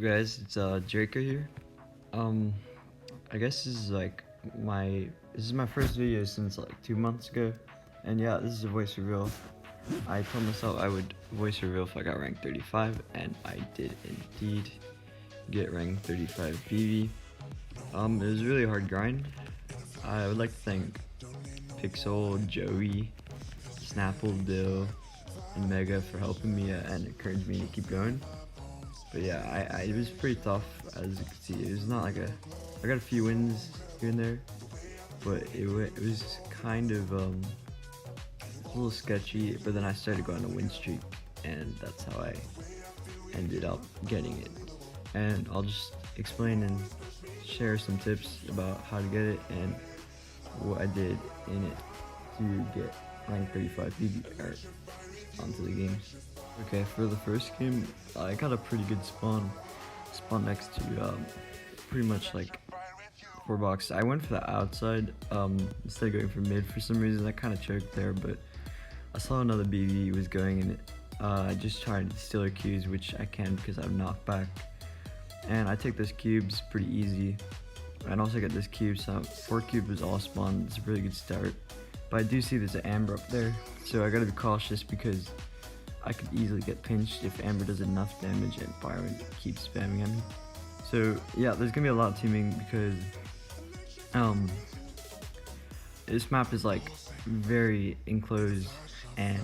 Guys, it's Draco here. Um, I guess this is my first video since like 2 months ago, and yeah, this is a voice reveal. I told myself I would voice reveal if I got rank 35, and I did indeed get rank 35 Bibi. It was a really hard grind. I would like to thank Pixel, Joey, Snapple, Dill, and Mega for helping me and encouraging me to keep going. But yeah, it was pretty tough, as you can see. It was not like I got a few wins here and there, but it was kind of a little sketchy. But then I started going on a win streak, and that's how I ended up getting it. And I'll just explain and share some tips about how to get it and what I did in it to get rank 35 Bibi onto the games. Okay, for the first game, I got a pretty good spawn next to pretty much like 4 boxes. I went for the outside instead of going for mid for some reason. I kind of choked there, but I saw another Bibi was going in it. I just tried to steal her cubes, which I can because I have knockback, and I take those cubes pretty easy. And also get this cube, so 4 cubes all spawned. It's a really good start, but I do see there's an Amber up there, so I gotta be cautious because I could easily get pinched if Amber does enough damage and Byron keeps spamming at me. So yeah, there's gonna be a lot of teaming because this map is like very enclosed, and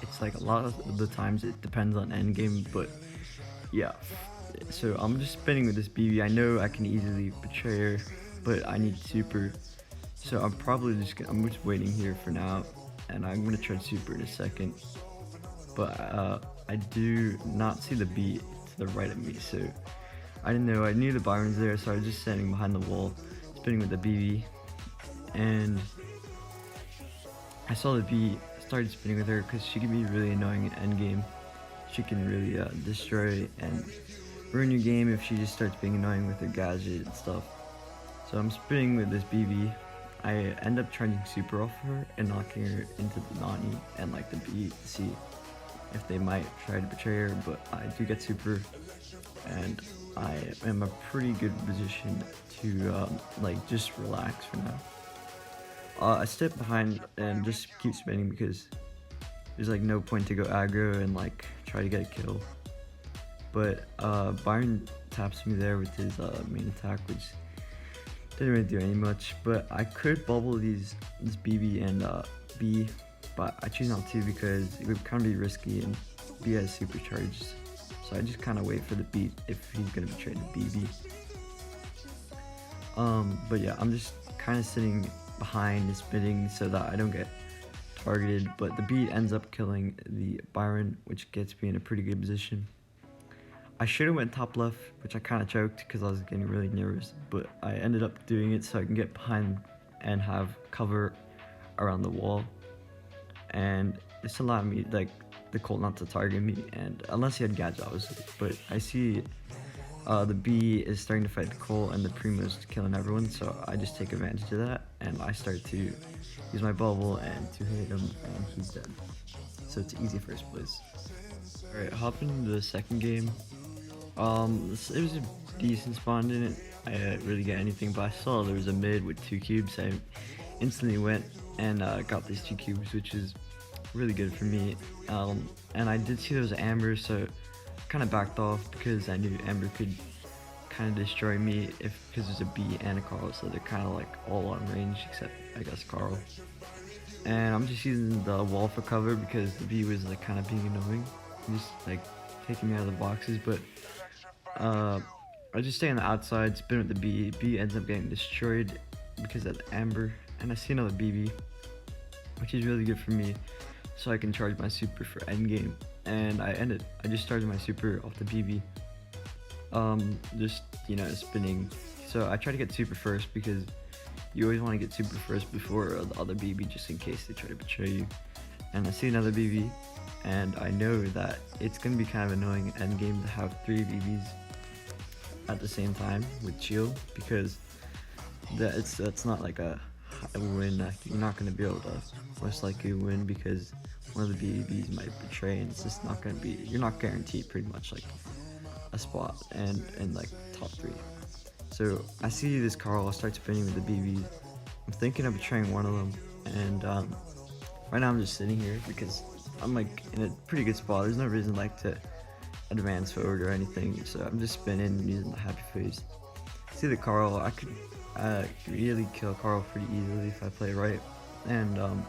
it's like a lot of the times it depends on endgame. But yeah, so I'm just spinning with this Bibi. I know I can easily betray her, but I need super, so I'm just waiting here for now, and I'm gonna try super in a second. But I do not see the beat to the right of me, so I didn't know. I knew the Byron's there, so I was just standing behind the wall, spinning with the Bibi, and I saw the Bee, started spinning with her because she can be really annoying in endgame. She can really destroy and ruin your game if she just starts being annoying with her gadget and stuff. So I'm spinning with this Bibi. I end up charging super off her and knocking her into the Nani and like the Bee to see if they might try to betray her, but I do get super, and I am a pretty good position to like just relax for now. I step behind and just keep spinning because there's like no point to go aggro and like try to get a kill. But Byron taps me there with his main attack, which didn't really do any much. But I could bubble this Bibi and B, but I choose not to because it would kind of be risky, and B has supercharged. So I just kind of wait for the beat if he's gonna betray the Bibi. But yeah, I'm just kind of sitting behind and spinning so that I don't get targeted. But the beat ends up killing the Byron, which gets me in a pretty good position. I should have went top left, which I kind of choked because I was getting really nervous, but I ended up doing it so I can get behind and have cover around the wall. And this allowed me, like, the Colt not to target me, and unless he had gadget obviously. But I see the B is starting to fight the Colt and the Primo's killing everyone, so I just take advantage of that and I start to use my bubble and to hit him, and he's dead. So it's easy first place. Alright, hopping into the second game. It was a decent spawn, didn't really get anything, but I saw there was a mid with 2 cubes. I instantly went and got these 2 cubes, which is really good for me. And I did see there was Amber, so kind of backed off because I knew Amber could kind of destroy me because there's a B and a Carl, so they're kind of like all on range except I guess Carl. And I'm just using the wall for cover because the B was like kind of being annoying, just like taking me out of the boxes. But I just stay on the outside, spin with the B. B ends up getting destroyed because of the Amber, and I see another Bibi, which is really good for me, so I can charge my super for endgame. And I just started my super off the Bibi, just, you know, spinning. So I try to get super first because you always want to get super first before the other Bibi, just in case they try to betray you. And I see another Bibi, and I know that it's gonna be kind of annoying endgame to have 3 Bibis at the same time with shield, because that's not like a win. You're not gonna be able to most likely win because one of the Bibis might betray, and it's just not gonna be, you're not guaranteed pretty much like a spot and in like top 3. So I see this Carl start spinning with the BBs. I'm thinking of betraying one of them, and right now I'm just sitting here because I'm like in a pretty good spot. There's no reason like to advance forward or anything, so I'm just spinning and using the happy face. See the Carl, I could really kill Carl pretty easily if I play right, and I'm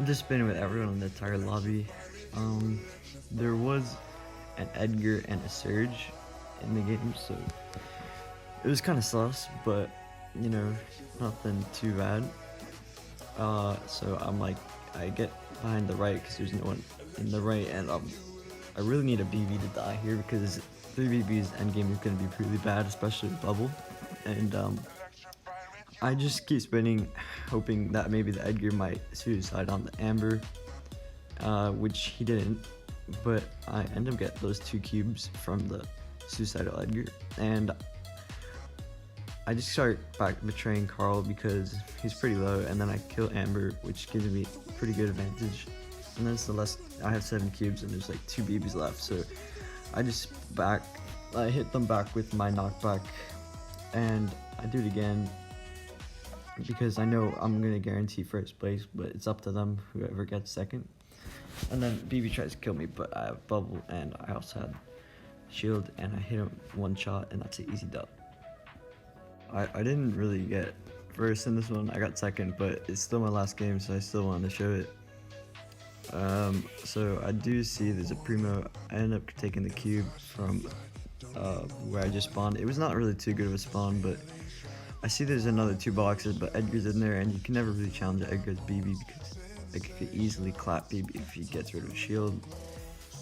just spinning with everyone in the entire lobby. There was an Edgar and a Surge in the game, so it was kind of sus, but you know, nothing too bad. So I'm like, I get behind the right because there's no one in the right, and I really need a BB to die here because 3 BBs endgame is going to be really bad, especially with bubble. And I just keep spinning, hoping that maybe the Edgar might suicide on the Amber, which he didn't. But I end up getting those 2 cubes from the suicidal Edgar, and I just start back betraying Carl because he's pretty low, and then I kill Amber, which gives me pretty good advantage. And then Celeste, I have 7 cubes and there's like 2 BBs left, so I just I hit them back with my knockback, and I do it again because I know I'm gonna guarantee first place, but it's up to them, whoever gets second. And then BB tries to kill me, but I have bubble and I also had shield, and I hit him 1 shot, and that's an easy dub. I didn't really get first in this one, I got second, but it's still my last game, so I still wanted to show it. So I do see there's a Primo. I ended up taking the cube from where I just spawned. It was not really too good of a spawn, but I see there's another 2 boxes, but Edgar's in there, and you can never really challenge Edgar's BB because like, you could easily clap BB if he gets rid of a shield.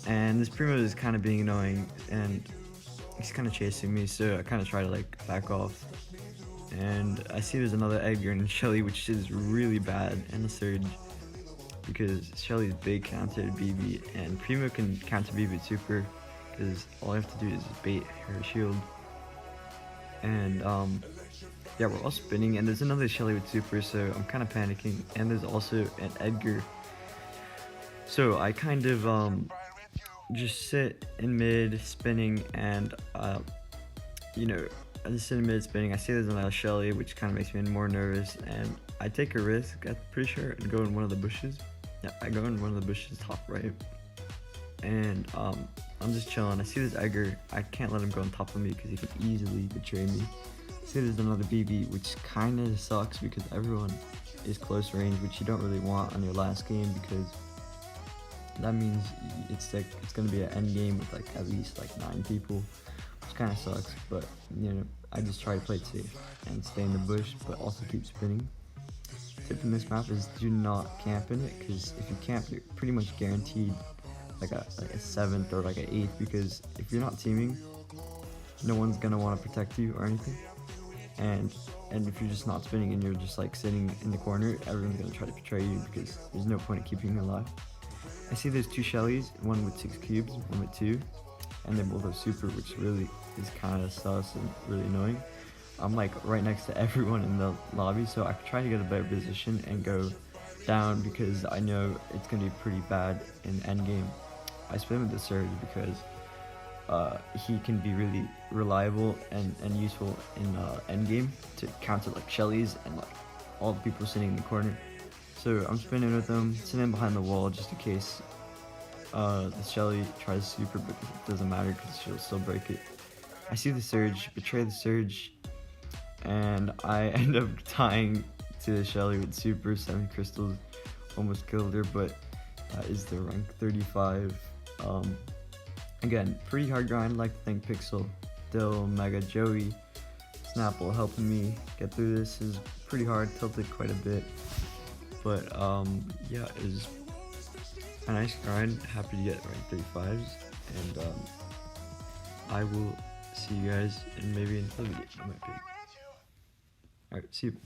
And this Primo is kind of being annoying, and he's kind of chasing me, so I kind of try to like back off. And I see there's another Edgar and Shelly, which is really bad, and a Surge, because Shelly's big counter BB, and Primo can counter BB with super, because all I have to do is bait her shield. And yeah, we're all spinning, and there's another Shelly with super, so I'm kind of panicking, and there's also an Edgar. So I kind of just sit in mid spinning, and you know, I just sit in mid spinning. I see there's another Shelly, which kind of makes me more nervous, and I take a risk, I'm pretty sure, and go in one of the bushes. Yeah, I go in one of the bushes top right, and I'm just chilling. I see this Edgar. I can't let him go on top of me because he could easily betray me. I see there's another BB, which kind of sucks because everyone is close range, which you don't really want on your last game, because that means it's like it's gonna be an end game with like at least like 9 people, which kind of sucks. But you know, I just try to play it safe and stay in the bush, but also keep spinning. Tip in this map is do not camp in it, because if you camp, you're pretty much guaranteed like a 7th or like an 8th, because if you're not teaming, no one's gonna want to protect you or anything. And if you're just not spinning and you're just like sitting in the corner, everyone's gonna try to betray you because there's no point in keeping you alive. I see there's 2 Shellys, one with 6 cubes, one with 2, and they both have super, which really is kind of sus and really annoying. I'm like right next to everyone in the lobby, so I try to get a better position and go down because I know it's gonna be pretty bad in endgame. I spin with the Surge because he can be really reliable and useful in endgame to counter like Shellys and like all the people sitting in the corner. So I'm spinning with them, sitting behind the wall just in case the Shelly tries super, but it doesn't matter because she'll still break it. I see the Surge, betray the Surge, and I end up tying to the Shelly with super 7 crystals. Almost killed her, but that is the rank 35. Again, pretty hard grind. I'd like to thank Pixel, Dill, Mega, Joey, Snapple helping me get through this. Is pretty hard, tilted quite a bit, but yeah, it was a nice grind. Happy to get rank 35s, and I will see you guys in maybe another video. I might be. Alright, see you.